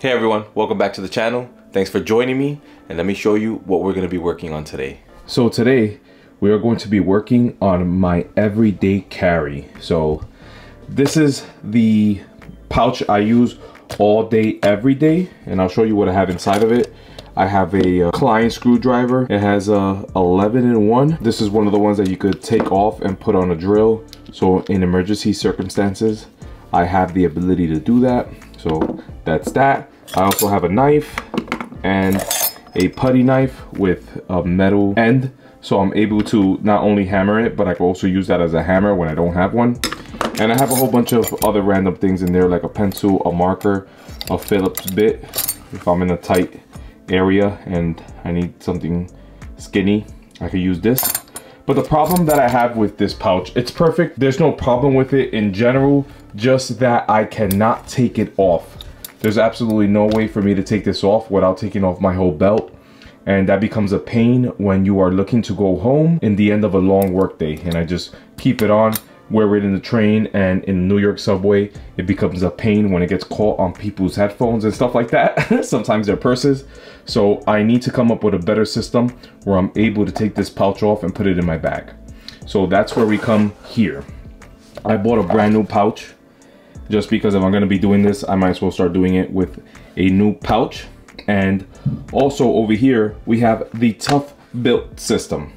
Hey everyone, welcome back to the channel. Thanks for joining me, and let me show you what we're going to be working on today. So today we are going to be working on my everyday carry. So this is the pouch I use all day every day, and I'll show you what I have inside of it. I have a client screwdriver. It has a 11-in-1. This is one of the ones that you could take off and put on a drill. So in emergency circumstances, I have the ability to do that. So that's that. I also have a knife and a putty knife with a metal end. So I'm able to not only hammer it, but I can also use that as a hammer when I don't have one. And I have a whole bunch of other random things in there, like a pencil, a marker, a Phillips bit if I'm in a tight area and I need something skinny, I could use this. But the problem that I have with this pouch, it's perfect. There's no problem with it in general, just that I cannot take it off. There's absolutely no way for me to take this off without taking off my whole belt. And that becomes a pain when you are looking to go home in the end of a long work day. And I just keep it on, wear it in the train, and in New York subway, it becomes a pain when it gets caught on people's headphones and stuff like that. Sometimes their purses. So I need to come up with a better system where I'm able to take this pouch off and put it in my bag. So that's where we come here. I bought a brand new pouch just because if I'm gonna be doing this, I might as well start doing it with a new pouch. And also over here, we have the ToughBuilt system.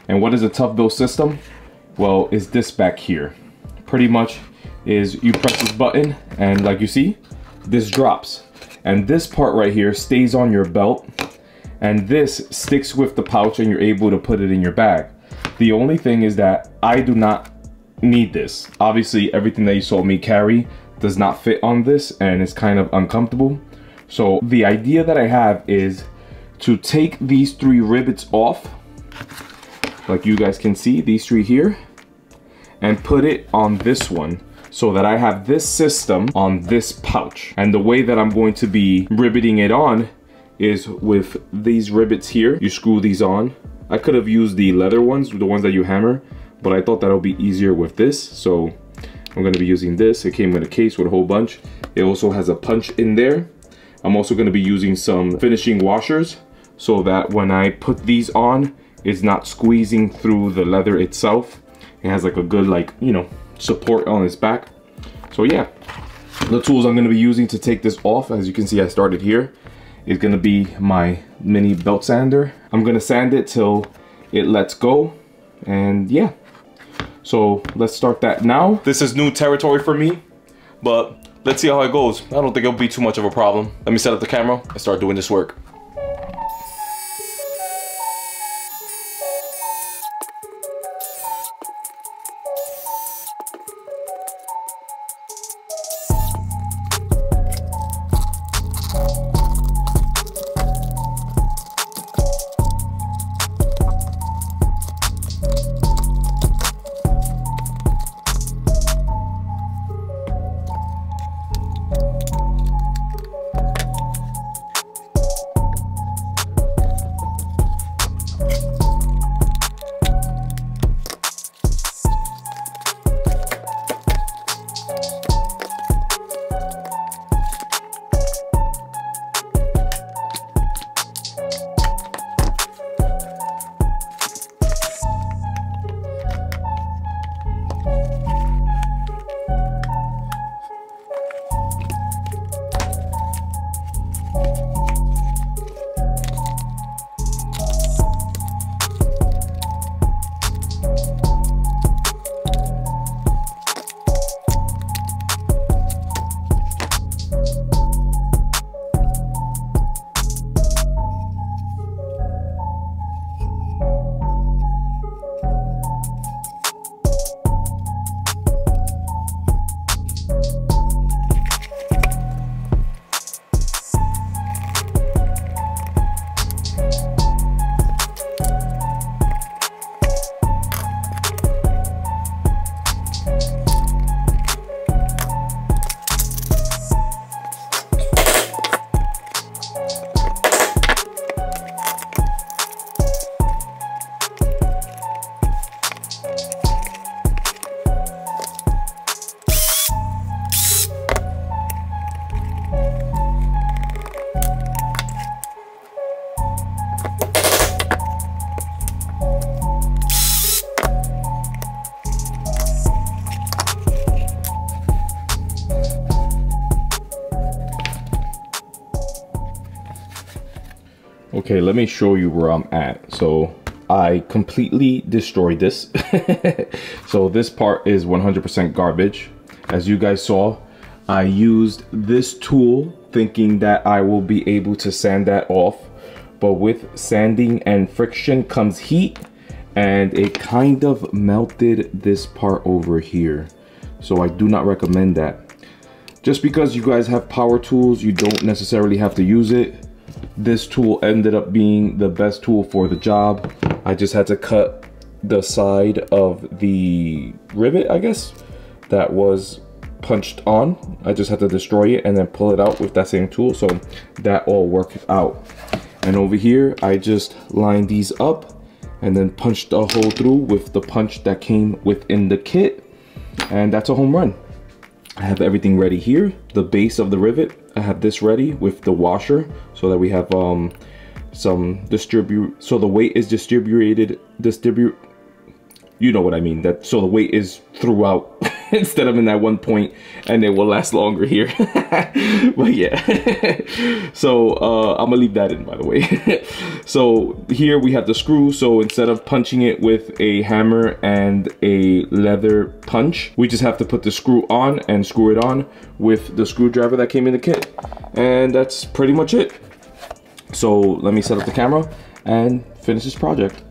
And what is a ToughBuilt system? Well, it's this back here. Pretty much is you press this button and like you see, this drops. And this part right here stays on your belt, and this sticks with the pouch and you're able to put it in your bag. The only thing is that I do not need this. Obviously, everything that you saw me carry does not fit on this and it's kind of uncomfortable. So the idea that I have is to take these 3 rivets off, like you guys can see, these 3 here, and put it on this one so that I have this system on this pouch. And the way that I'm going to be riveting it on is with these rivets here. You screw these on. I could have used the leather ones, the ones that you hammer, but I thought that'll be easier with this. So I'm gonna be using this. It came in a case with a whole bunch. It also has a punch in there. I'm also gonna be using some finishing washers so that when I put these on, it's not squeezing through the leather itself. It has like a good, like, you know, support on its back. So yeah, the tools I'm gonna be using to take this off, as you can see I started here, is gonna be my mini belt sander. I'm gonna sand it till it lets go, and yeah. So let's start that now. This is new territory for me, but let's see how it goes. I don't think it'll be too much of a problem. Let me set up the camera and start doing this work. Okay, let me show you where I'm at. So I completely destroyed this. So this part is 100% garbage. As you guys saw, I used this tool thinking that I will be able to sand that off. But with sanding and friction comes heat, and it kind of melted this part over here. So I do not recommend that. Just because you guys have power tools, you don't necessarily have to use it. This tool ended up being the best tool for the job. I just had to cut the side of the rivet, I guess, that was punched on. I just had to destroy it and then pull it out with that same tool. So that all worked out. And over here, I just lined these up and then punched a hole through with the punch that came within the kit. And that's a home run. I have everything ready here. The base of the rivet, I have this ready with the washer so that we have some so the weight is you know what I mean, that so the weight is throughout instead of in that one point, and it will last longer here. But yeah. So I'm gonna leave that in, by the way. So here we have the screw. So instead of punching it with a hammer and a leather punch, we just have to put the screw on and screw it on with the screwdriver that came in the kit. And that's pretty much it. So let me set up the camera and finish this project.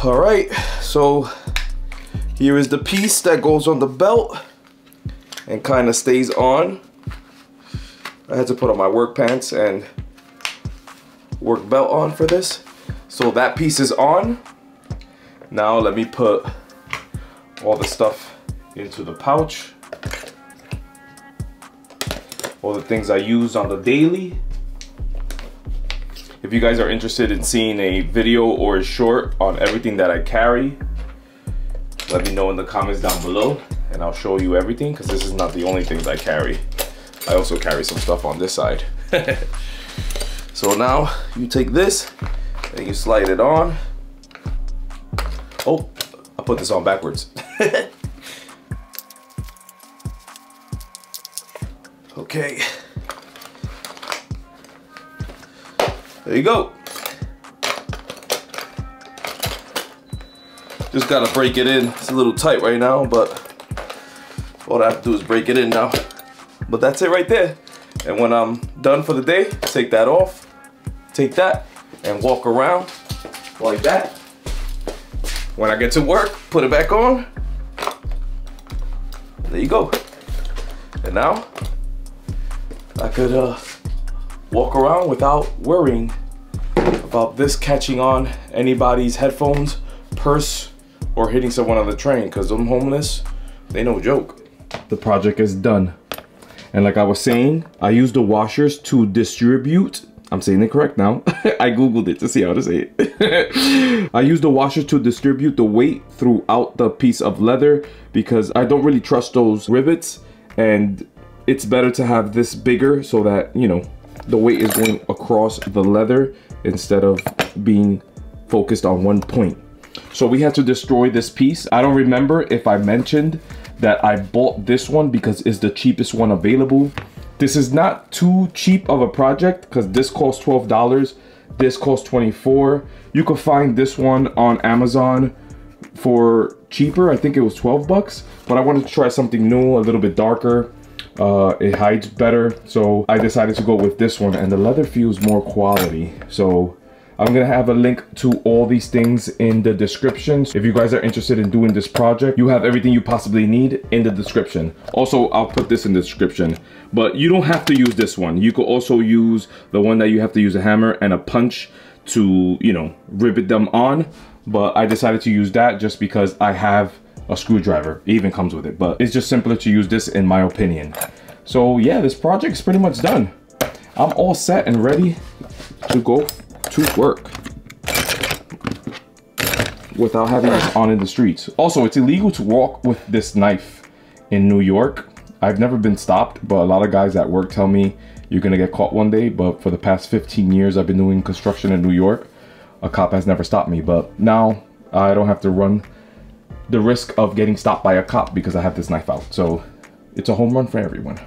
All right, so here is the piece that goes on the belt and kind of stays on. I had to put on my work pants and work belt on for this. So that piece is on. Now let me put all the stuff into the pouch. All the things I use on the daily. If you guys are interested in seeing a video or a short on everything that I carry, let me know in the comments down below and I'll show you everything, because this is not the only things I carry. I also carry some stuff on this side. So now you take this and you slide it on. Oh, I put this on backwards. Okay. There you go. Just gotta break it in. It's a little tight right now, but all I have to do is break it in now. But that's it right there. And when I'm done for the day, take that off, take that, and walk around like that. When I get to work, put it back on. There you go. And now, I could walk around without worrying about this catching on anybody's headphones, purse, or hitting someone on the train, because them homeless, they no joke. The project is done. And like I was saying, I used the washers to distribute. I'm saying it correct now. I Googled it to see how to say it. I used the washers to distribute the weight throughout the piece of leather, because I don't really trust those rivets, and it's better to have this bigger so that, you know, the weight is going across the leather instead of being focused on one point. So we had to destroy this piece. I don't remember if I mentioned that I bought this one because it's the cheapest one available. This is not too cheap of a project, because this cost $12, this cost $24. You could find this one on Amazon for cheaper. I think it was 12 bucks, but I wanted to try something new, a little bit darker. It hides better, so I decided to go with this one, and the leather feels more quality. So I'm gonna have a link to all these things in the description. If you guys are interested in doing this project, you have everything you possibly need in the description. Also, I'll put this in the description, but you don't have to use this one. You could also use the one that you have to use a hammer and a punch to, you know, rivet them on. But I decided to use that just because I have a screwdriver. It even comes with it, but it's just simpler to use this in my opinion. So yeah, this project is pretty much done. I'm all set and ready to go to work without having this on in the streets. Also, it's illegal to walk with this knife in New York. I've never been stopped, but a lot of guys at work tell me you're gonna get caught one day. But for the past 15 years I've been doing construction in New York, a cop has never stopped me. But now I don't have to run the risk of getting stopped by a cop because I have this knife out. So it's a home run for everyone.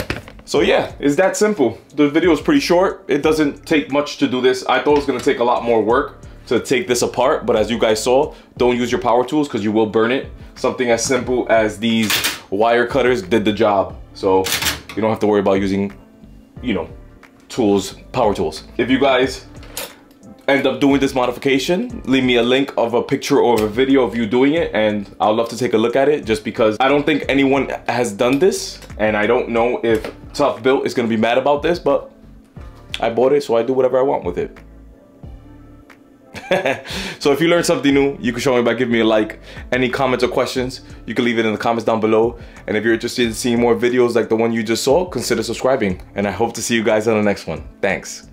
So yeah, it's that simple. The video is pretty short. It doesn't take much to do this. I thought it was gonna take a lot more work to take this apart, but as you guys saw, don't use your power tools because you will burn it. Something as simple as these wire cutters did the job. So you don't have to worry about using, you know, tools, power tools. If you guys end up doing this modification, leave me a link of a picture or a video of you doing it, and I'd love to take a look at it, just because I don't think anyone has done this, and I don't know if ToughBuilt is gonna be mad about this, but I bought it, so I do whatever I want with it. So if you learned something new, you can show me by giving me a like. Any comments or questions, you can leave it in the comments down below. And if you're interested in seeing more videos like the one you just saw, consider subscribing. And I hope to see you guys on the next one. Thanks.